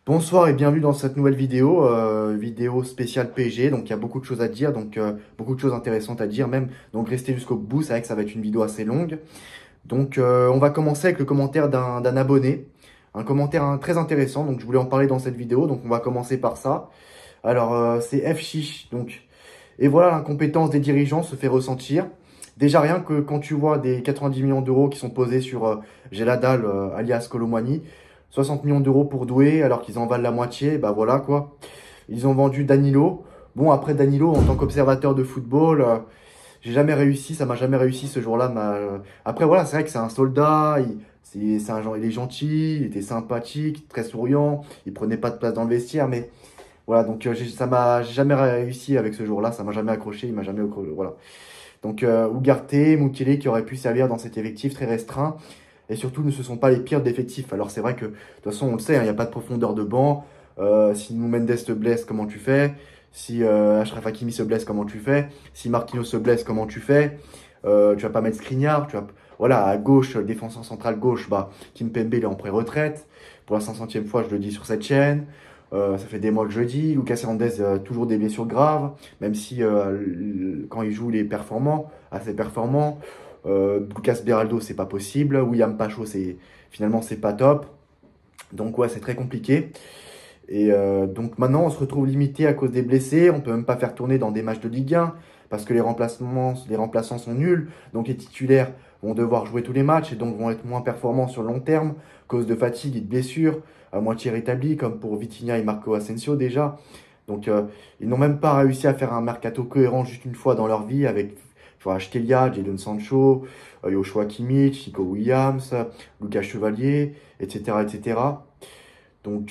Bonsoir et bienvenue dans cette nouvelle vidéo, vidéo spéciale PSG. Donc il y a beaucoup de choses à dire, beaucoup de choses intéressantes à dire même. Donc restez jusqu'au bout, c'est vrai que ça va être une vidéo assez longue. On va commencer avec le commentaire d'un abonné, un commentaire très intéressant. Donc je voulais en parler dans cette vidéo, donc on va commencer par ça. C'est F Chiche. Et voilà, l'incompétence des dirigeants se fait ressentir. Déjà rien que quand tu vois des 90 millions d'euros qui sont posés sur Geladal, alias Kolo Muani, 60 millions d'euros pour Doué, alors qu'ils en valent la moitié, bah voilà quoi. Ils ont vendu Danilo. Bon, après Danilo, en tant qu'observateur de football, j'ai jamais réussi, ça m'a jamais réussi ce jour-là. Après voilà, c'est vrai que c'est un soldat, c'est un genre, il est gentil, il était sympathique, très souriant, il prenait pas de place dans le vestiaire, mais voilà, j'ai jamais réussi avec ce jour-là, ça m'a jamais accroché, il m'a jamais accroché, voilà. Ugarte, Mukele qui auraient pu servir dans cet effectif très restreint. Et surtout, ne se sont pas les pires d'effectifs. Alors c'est vrai que, de toute façon, on le sait, il n'y a pas de profondeur de banc. Si Nuno Mendes se blesse, comment tu fais? Si Achraf Hakimi se blesse, comment tu fais? Si Marquinhos se blesse, comment tu fais? Tu vas pas mettre Skriniar. Voilà, à gauche, défenseur central gauche, bah, Kimpembe, il est en pré-retraite. Pour la 500e fois, je le dis sur cette chaîne. Ça fait des mois que je le dis. Lucas Hernandez, toujours des blessures graves, même si quand il joue, il est performant, assez performant. Lucas Beraldo, c'est pas possible. William Pacho, finalement, c'est pas top. Donc ouais, c'est très compliqué. Donc maintenant, on se retrouve limité à cause des blessés. On peut même pas faire tourner dans des matchs de Ligue 1 parce que les remplaçants sont nuls. Donc les titulaires vont devoir jouer tous les matchs et donc vont être moins performants sur le long terme, à cause de fatigue et de blessures, à moitié rétablis, comme pour Vitinha et Marco Asensio déjà. Ils n'ont même pas réussi à faire un mercato cohérent juste une fois dans leur vie avec faut acheter Jadon Sancho, Joshua Kimmich, Nico Williams, Lucas Chevalier, etc. etc.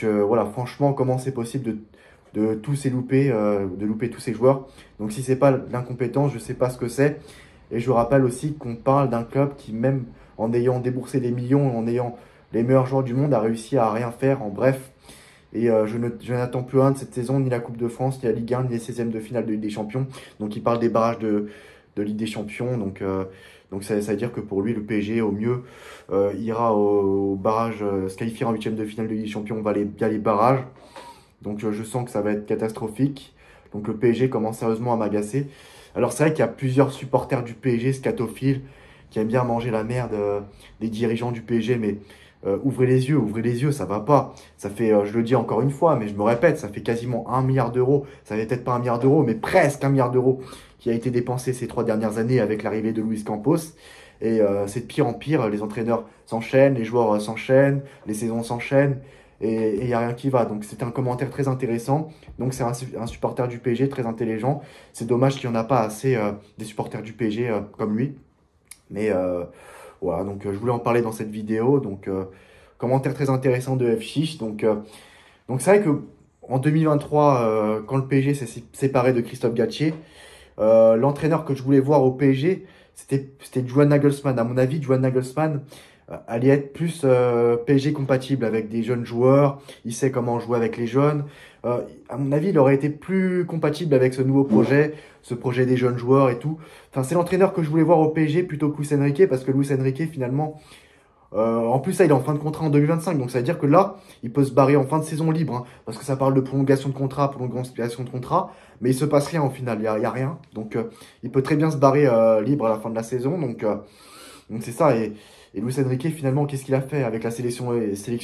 Voilà, franchement, comment c'est possible de tous les louper, de louper tous ces joueurs. Donc si c'est pas l'incompétence, je sais pas ce que c'est. Et je rappelle aussi qu'on parle d'un club qui, même en ayant déboursé des millions, en ayant les meilleurs joueurs du monde, a réussi à rien faire. En bref, je n'attends plus rien de cette saison, ni la Coupe de France, ni la Ligue 1, ni les 16e de finale de Ligue des Champions. Donc il parle des barrages de Ligue des Champions. Ça veut dire que pour lui, le PSG, au mieux, ira au barrage, se qualifiera en 8e de finale de Ligue des Champions via les barrages. Je sens que ça va être catastrophique. Donc le PSG commence sérieusement à m'agacer. Alors c'est vrai qu'il y a plusieurs supporters du PSG, scatophiles, qui aiment bien manger la merde des dirigeants du PSG, mais ouvrez les yeux, ça va pas. Ça fait, je le dis encore une fois, mais je me répète, ça fait quasiment 1 milliard d'euros. Ça fait peut-être pas 1 milliard d'euros, mais presque 1 milliard d'euros qui a été dépensé ces 3 dernières années avec l'arrivée de Luis Campos. C'est de pire en pire, les entraîneurs s'enchaînent, les joueurs s'enchaînent, les saisons s'enchaînent, et il n'y a rien qui va. Donc c'est un commentaire très intéressant. Donc c'est un supporter du PSG très intelligent. C'est dommage qu'il n'y en a pas assez des supporters du PSG comme lui. Mais voilà, je voulais en parler dans cette vidéo. Commentaire très intéressant de F6. C'est vrai que en 2023, quand le PSG s'est séparé de Christophe Galtier, l'entraîneur que je voulais voir au PSG, c'était Juan Nagelsmann. À mon avis, Juan Nagelsmann allait être plus PSG compatible avec des jeunes joueurs. Il sait comment jouer avec les jeunes. À mon avis, il aurait été plus compatible avec ce nouveau projet, ce projet des jeunes joueurs et tout. Enfin, c'est l'entraîneur que je voulais voir au PSG plutôt que Luis Enrique, parce que Luis Enrique, finalement, en plus, ça, il est en fin de contrat en 2025. Donc, ça veut dire que là, il peut se barrer en fin de saison libre, hein, parce que ça parle de prolongation de contrat, prolongation de contrat. Mais il se passe rien au final, il y a rien. Il peut très bien se barrer libre à la fin de la saison. C'est ça. Et Luis Enrique, finalement, qu'est-ce qu'il a fait avec la sélection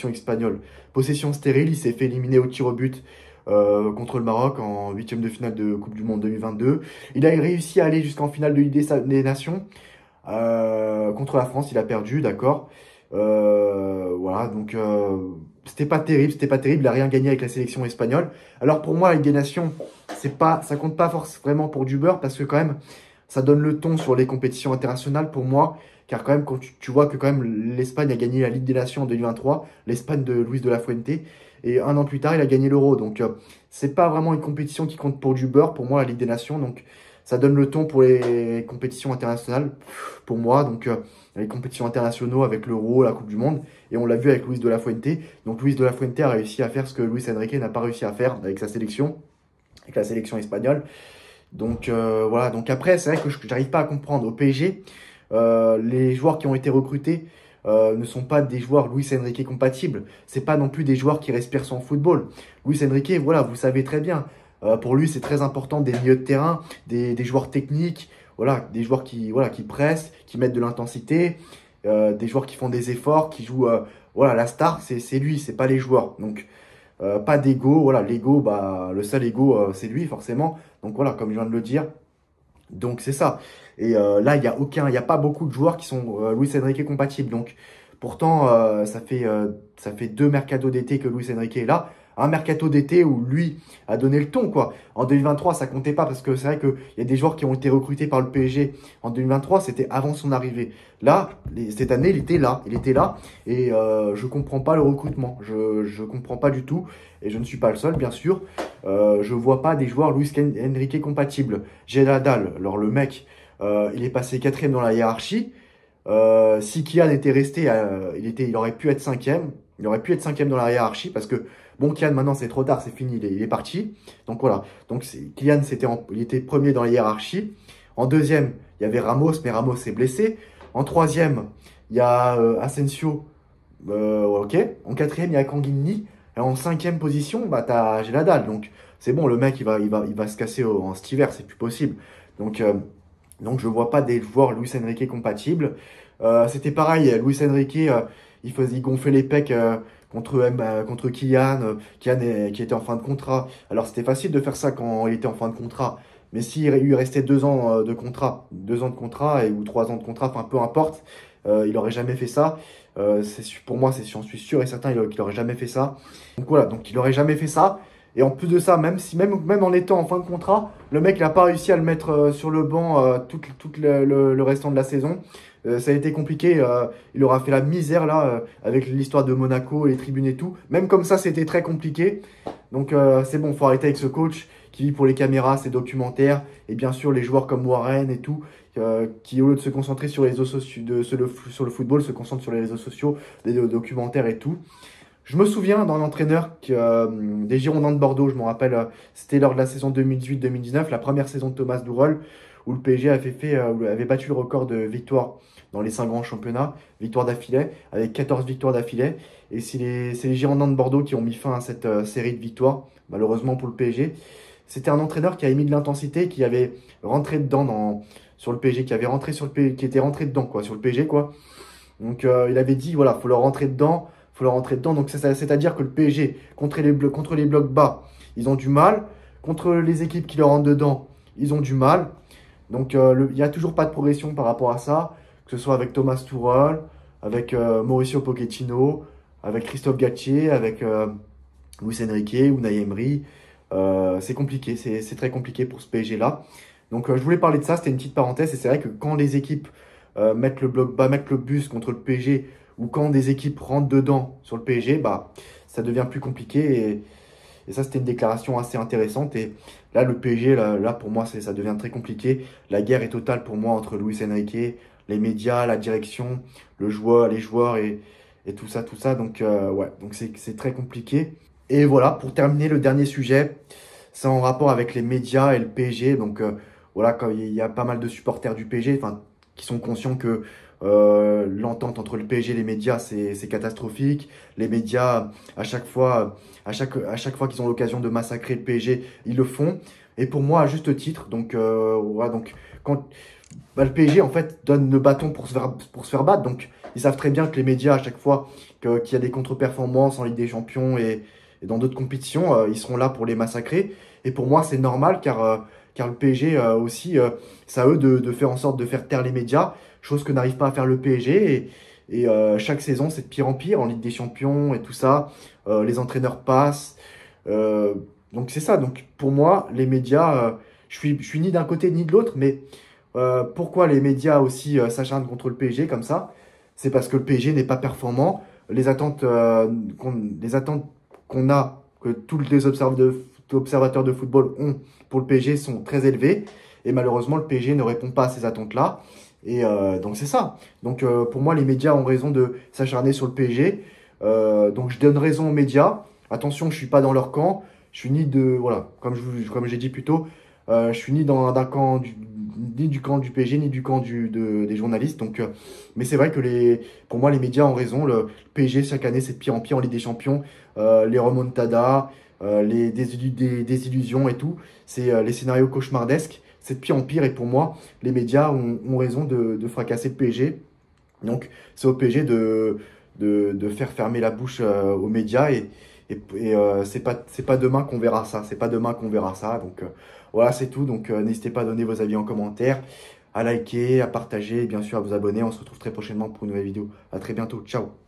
espagnole? Possession stérile, il s'est fait éliminer au tir au but contre le Maroc en 8e de finale de Coupe du Monde 2022. Il a réussi à aller jusqu'en finale de Ligue des Nations. Contre la France, il a perdu, d'accord. Voilà, c'était pas terrible, c'était pas terrible. Il a rien gagné avec la sélection espagnole. Alors pour moi, la Ligue des Nations, ça compte pas forcément vraiment pour du beurre, parce que quand même, ça donne le ton sur les compétitions internationales pour moi. Car quand même, quand tu vois que quand même l'Espagne a gagné la Ligue des Nations en 2023, l'Espagne de Luis de la Fuente, et un an plus tard, il a gagné l'Euro. C'est pas vraiment une compétition qui compte pour du beurre, pour moi, la Ligue des Nations. Ça donne le ton pour les compétitions internationales, pour moi. Les compétitions internationaux avec l'Euro, la Coupe du Monde. Et on l'a vu avec Luis de la Fuente. Donc, Luis de la Fuente a réussi à faire ce que Luis Enrique n'a pas réussi à faire avec sa sélection, avec la sélection espagnole. Voilà. Donc après, c'est vrai que je n'arrive pas à comprendre. Au PSG, les joueurs qui ont été recrutés, ne sont pas des joueurs Luis Enrique compatibles. C'est pas non plus des joueurs qui respirent son football. Luis Enrique, voilà, vous savez très bien. Pour lui, c'est très important des milieux de terrain, des joueurs techniques, voilà, des joueurs voilà, qui pressent, qui mettent de l'intensité, des joueurs qui font des efforts, qui jouent. Voilà, la star, c'est lui, c'est pas les joueurs. Donc, pas d'ego. Voilà, l'ego, bah, le seul ego, c'est lui, forcément. Donc, voilà, comme je viens de le dire. Donc, c'est ça. Et là, il y a pas beaucoup de joueurs qui sont Luis Enrique compatibles. Donc, pourtant, ça fait 2 mercatos d'été que Luis Enrique est là. Un mercato d'été où lui a donné le ton, quoi. En 2023, ça comptait pas parce que c'est vrai qu'il y a des joueurs qui ont été recrutés par le PSG en 2023, c'était avant son arrivée. Là, cette année, il était là. Il était là. Et je comprends pas le recrutement. Je comprends pas du tout. Et je ne suis pas le seul, bien sûr. Je vois pas des joueurs Luis Enrique compatibles. J'ai la dalle. Alors, le mec, il est passé 4e dans la hiérarchie. Si Kian était resté, il aurait pu être 5e. Il aurait pu être 5e dans la hiérarchie parce que, bon, Kian, maintenant, c'est trop tard, c'est fini, il est parti. Donc voilà. Donc Kian, il était premier dans la hiérarchie. En 2e, il y avait Ramos, mais Ramos s'est blessé. En 3e, il y a Asensio. Ok. En 4e, il y a Kanguinni. Et en 5e position, bah, j'ai la dalle. Donc c'est bon, le mec, il va se casser en cet hiver, c'est plus possible. Donc je ne vois pas des joueurs Luis Enrique compatibles. C'était pareil, Luis Enrique, il gonflait les pecs contre Kylian, qui était en fin de contrat. Alors c'était facile de faire ça quand il était en fin de contrat. Mais s'il lui restait 2 ans de contrat, 2 ans de contrat ou 3 ans de contrat, enfin peu importe, il n'aurait jamais fait ça. Pour moi, j'en suis sûr et certain qu'il n'aurait jamais fait ça. Donc voilà, donc il n'aurait jamais fait ça. Et en plus de ça, même en étant en fin de contrat, le mec n'a pas réussi à le mettre sur le banc tout le restant de la saison. Ça a été compliqué. Il aura fait la misère là avec l'histoire de Monaco, les tribunes et tout. Même comme ça, c'était très compliqué. Donc c'est bon, faut arrêter avec ce coach qui vit pour les caméras, ses documentaires. Et bien sûr, les joueurs comme Warren et tout, qui au lieu de se concentrer sur les réseaux sociaux, sur le football, se concentrent sur les réseaux sociaux, des documentaires et tout. Je me souviens d'un entraîneur des Girondins de Bordeaux, je me rappelle, c'était lors de la saison 2018-2019, la première saison de Thomas Tuchel, où le PSG avait battu le record de victoires dans les 5 grands championnats, victoires d'affilée, avec 14 victoires d'affilée. Et c'est les Girondins de Bordeaux qui ont mis fin à cette série de victoires, malheureusement pour le PSG. C'était un entraîneur qui avait mis de l'intensité, qui avait rentré dedans sur le PSG, qui était rentré dedans quoi, sur le PSG, quoi. Donc il avait dit, voilà, faut leur rentrer dedans. Donc c'est-à-dire que le PSG, contre les blocs bas, ils ont du mal. Contre les équipes qui leur rentrent dedans, ils ont du mal. Donc il n'y a toujours pas de progression par rapport à ça, que ce soit avec Thomas Tuchel, avec Mauricio Pochettino, avec Christophe Galtier, avec Luis Enrique, Unai Emery. C'est compliqué, c'est très compliqué pour ce PSG-là. Donc je voulais parler de ça, c'était une petite parenthèse. Et c'est vrai que quand les équipes mettent le bloc bas, mettent le bus contre le PSG, ou quand des équipes rentrent dedans sur le PSG, bah, ça devient plus compliqué. Et ça, c'était une déclaration assez intéressante. Et là, le PSG, là pour moi, ça devient très compliqué. La guerre est totale pour moi entre Luis Enrique, les médias, la direction, les joueurs et tout ça, tout ça. Donc, ouais, donc c'est très compliqué. Et voilà, pour terminer, le dernier sujet, c'est en rapport avec les médias et le PSG. Donc, voilà, quand il y a pas mal de supporters du PSG, enfin, qui sont conscients que l'entente entre le PSG et les médias, c'est catastrophique. Les médias, à chaque fois qu'ils ont l'occasion de massacrer le PSG, ils le font. Et pour moi, à juste titre, donc, voilà, donc quand le PSG, en fait, donne le bâton pour se faire battre. Donc, ils savent très bien que les médias, à chaque fois qu'il y a des contre-performances en Ligue des Champions et dans d'autres compétitions, ils seront là pour les massacrer. Et pour moi, c'est normal, car le PSG aussi, c'est à eux de faire en sorte de faire taire les médias, chose que n'arrive pas à faire le PSG. Et chaque saison, c'est de pire en pire en Ligue des Champions et tout ça. Les entraîneurs passent. Donc c'est ça. Donc pour moi, les médias, je suis ni d'un côté ni de l'autre, mais pourquoi les médias aussi s'acharnent contre le PSG comme ça? C'est parce que le PSG n'est pas performant. Les attentes qu'on a, que tous les observateurs de football ont pour le PSG sont très élevés. Et malheureusement, le PSG ne répond pas à ces attentes-là. Et donc c'est ça. Donc pour moi, les médias ont raison de s'acharner sur le PSG. Donc je donne raison aux médias. Attention, je ne suis pas dans leur camp. Je suis ni de... Voilà, comme j'ai dit plus tôt, Je suis ni dans d'un camp ni du camp du PSG, ni du camp des journalistes. Donc, mais c'est vrai que pour moi, les médias ont raison. Le PSG, chaque année, c'est de pire en pire en Ligue des Champions. Les remontadas, les désillusions et tout. C'est les scénarios cauchemardesques. C'est de pire en pire. Et pour moi, les médias ont raison de fracasser le PSG. Donc, c'est au PSG de faire fermer la bouche aux médias. Et c'est pas demain qu'on verra ça. C'est pas demain qu'on verra ça. Donc, voilà, c'est tout. Donc, n'hésitez pas à donner vos avis en commentaire, à liker, à partager et bien sûr à vous abonner. On se retrouve très prochainement pour une nouvelle vidéo. À très bientôt. Ciao.